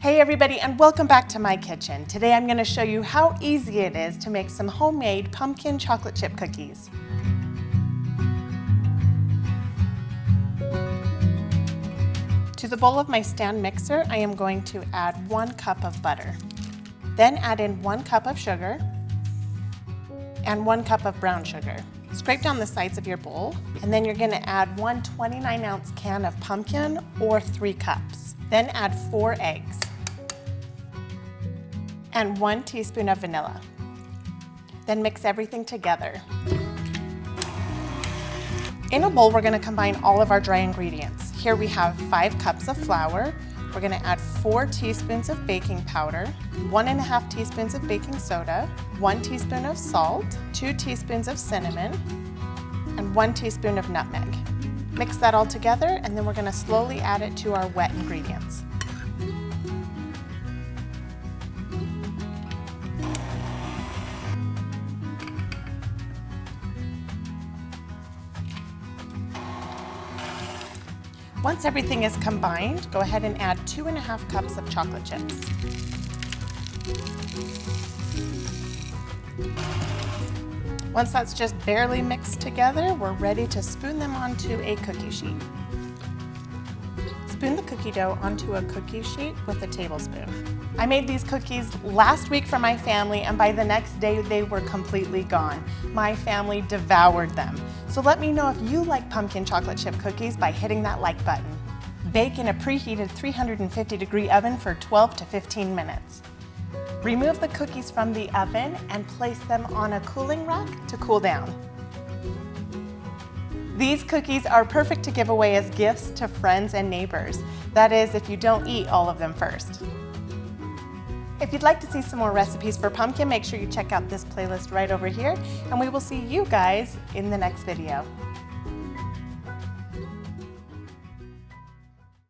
Hey everybody, and welcome back to my kitchen. Today I'm going to show you how easy it is to make some homemade pumpkin chocolate chip cookies. To the bowl of my stand mixer, I am going to add 1 cup of butter. Then add in 1 cup of sugar and 1 cup of brown sugar. Scrape down the sides of your bowl, and then you're going to add 1 29-ounce can of pumpkin or 3 cups. Then add 4 eggs and 1 teaspoon of vanilla. Then mix everything together. In a bowl, we're going to combine all of our dry ingredients. Here we have 5 cups of flour. We're going to add 4 teaspoons of baking powder, 1.5 teaspoons of baking soda, 1 teaspoon of salt, 2 teaspoons of cinnamon, and 1 teaspoon of nutmeg. Mix that all together, and then we're going to slowly add it to our wet ingredients. Once everything is combined, go ahead and add 2.5 cups of chocolate chips. Once that's just barely mixed together, we're ready to spoon them onto a cookie sheet. Spoon the cookie dough onto a cookie sheet with a tablespoon. I made these cookies last week for my family, and by the next day they were completely gone. My family devoured them. So let me know if you like pumpkin chocolate chip cookies by hitting that like button. Bake in a preheated 350-degree oven for 12 to 15 minutes. Remove the cookies from the oven and place them on a cooling rack to cool down. These cookies are perfect to give away as gifts to friends and neighbors. That is, if you don't eat all of them first. If you'd like to see some more recipes for pumpkin, make sure you check out this playlist right over here, and we will see you guys in the next video.